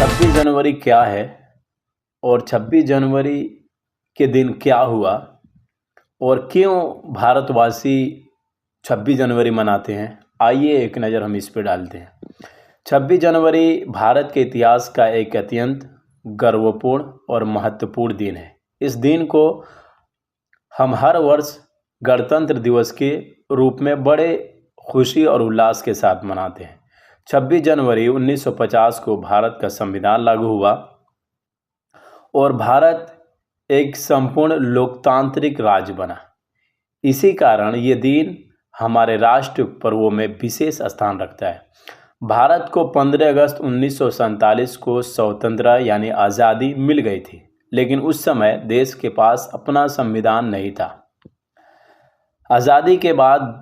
26 जनवरी क्या है और 26 जनवरी के दिन क्या हुआ और क्यों भारतवासी 26 जनवरी मनाते हैं, आइए एक नज़र हम इस पर डालते हैं। 26 जनवरी भारत के इतिहास का एक अत्यंत गर्वपूर्ण और महत्वपूर्ण दिन है। इस दिन को हम हर वर्ष गणतंत्र दिवस के रूप में बड़े खुशी और उल्लास के साथ मनाते हैं। 26 जनवरी 1950 को भारत का संविधान लागू हुआ और भारत एक संपूर्ण लोकतांत्रिक राज्य बना। इसी कारण ये दिन हमारे राष्ट्र पर्वों में विशेष स्थान रखता है। भारत को 15 अगस्त 1947 को स्वतंत्रता यानी आज़ादी मिल गई थी, लेकिन उस समय देश के पास अपना संविधान नहीं था। आज़ादी के बाद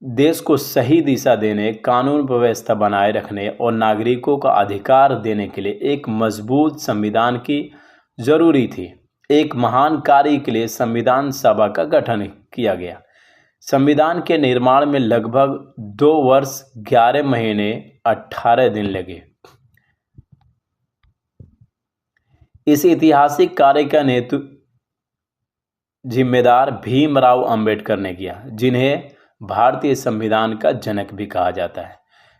देश को सही दिशा देने, कानून व्यवस्था बनाए रखने और नागरिकों का अधिकार देने के लिए एक मजबूत संविधान की जरूरी थी। एक महान कार्य के लिए संविधान सभा का गठन किया गया। संविधान के निर्माण में लगभग 2 वर्ष 11 महीने 18 दिन लगे। इस ऐतिहासिक कार्य का नेतृत्व जिम्मेदार भीमराव अंबेडकर ने किया, जिन्हें भारतीय संविधान का जनक भी कहा जाता है।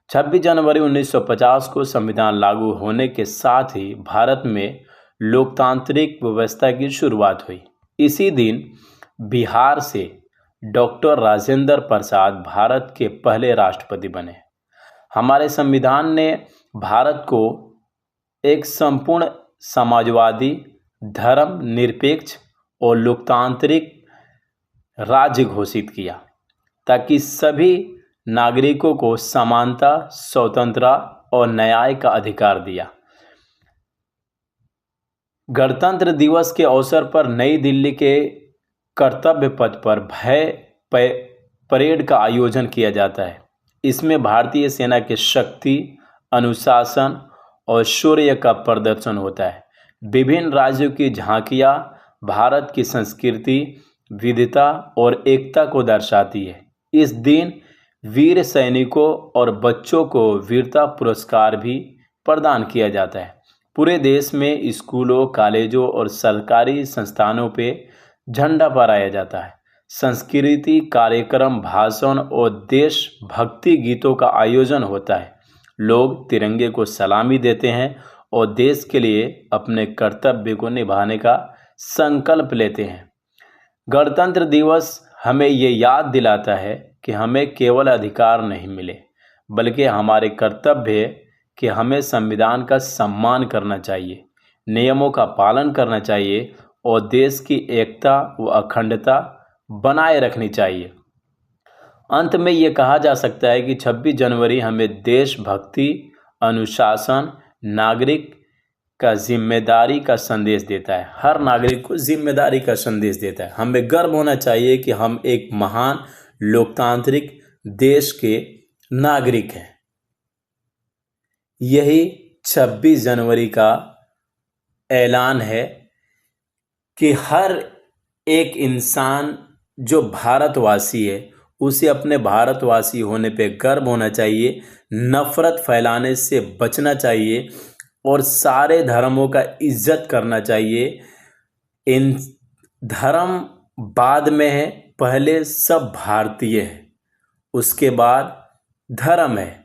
26 जनवरी 1950 को संविधान लागू होने के साथ ही भारत में लोकतांत्रिक व्यवस्था की शुरुआत हुई। इसी दिन बिहार से डॉक्टर राजेंद्र प्रसाद भारत के पहले राष्ट्रपति बने। हमारे संविधान ने भारत को एक संपूर्ण समाजवादी, धर्मनिरपेक्ष और लोकतांत्रिक राज्य घोषित किया, ताकि सभी नागरिकों को समानता, स्वतंत्रता और न्याय का अधिकार दिया। गणतंत्र दिवस के अवसर पर नई दिल्ली के कर्तव्य पथ पर परेड का आयोजन किया जाता है। इसमें भारतीय सेना की शक्ति, अनुशासन और शौर्य का प्रदर्शन होता है। विभिन्न राज्यों की झांकियां भारत की संस्कृति, विविधता और एकता को दर्शाती है। इस दिन वीर सैनिकों और बच्चों को वीरता पुरस्कार भी प्रदान किया जाता है। पूरे देश में स्कूलों, कॉलेजों और सरकारी संस्थानों पे झंडा फहराया जाता है। संस्कृति कार्यक्रम, भाषण और देशभक्ति गीतों का आयोजन होता है। लोग तिरंगे को सलामी देते हैं और देश के लिए अपने कर्तव्य को निभाने का संकल्प लेते हैं। गणतंत्र दिवस हमें ये याद दिलाता है कि हमें केवल अधिकार नहीं मिले, बल्कि हमारे कर्तव्य है कि हमें संविधान का सम्मान करना चाहिए, नियमों का पालन करना चाहिए और देश की एकता व अखंडता बनाए रखनी चाहिए। अंत में ये कहा जा सकता है कि 26 जनवरी हमें देशभक्ति, अनुशासन, नागरिक का जिम्मेदारी का संदेश देता है। हर नागरिक को जिम्मेदारी का संदेश देता है। हमें गर्व होना चाहिए कि हम एक महान लोकतांत्रिक देश के नागरिक हैं। यही 26 जनवरी का ऐलान है कि हर एक इंसान जो भारतवासी है, उसे अपने भारतवासी होने पे गर्व होना चाहिए, नफरत फैलाने से बचना चाहिए और सारे धर्मों का इज्जत करना चाहिए। इन धर्म बाद में है, पहले सब भारतीय है, उसके बाद धर्म है।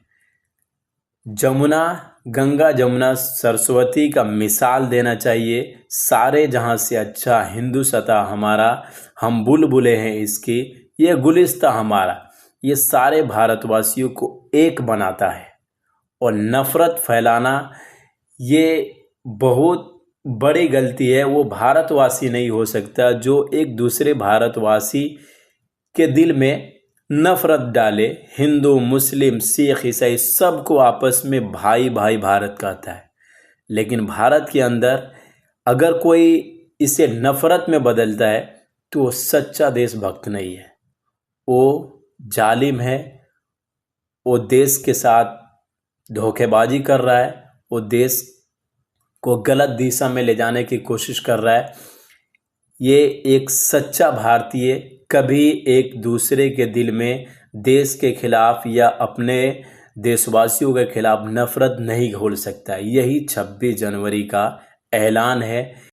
गंगा जमुना सरस्वती का मिसाल देना चाहिए। सारे जहां से अच्छा हिंदू सता हमारा, हम बुलबुलें हैं इसकी, ये गुलिस्ता हमारा, ये सारे भारतवासियों को एक बनाता है। और नफरत फैलाना ये बहुत बड़ी गलती है। वो भारतवासी नहीं हो सकता जो एक दूसरे भारतवासी के दिल में नफरत डाले। हिंदू, मुस्लिम, सिख, ईसाई सबको आपस में भाई भाई भारत कहता है, लेकिन भारत के अंदर अगर कोई इसे नफरत में बदलता है तो वो सच्चा देशभक्त नहीं है, वो जालिम है, वो देश के साथ धोखेबाजी कर रहा है, वो देश को गलत दिशा में ले जाने की कोशिश कर रहा है। ये एक सच्चा भारतीय कभी एक दूसरे के दिल में देश के खिलाफ या अपने देशवासियों के खिलाफ नफरत नहीं घोल सकता। यही 26 जनवरी का ऐलान है।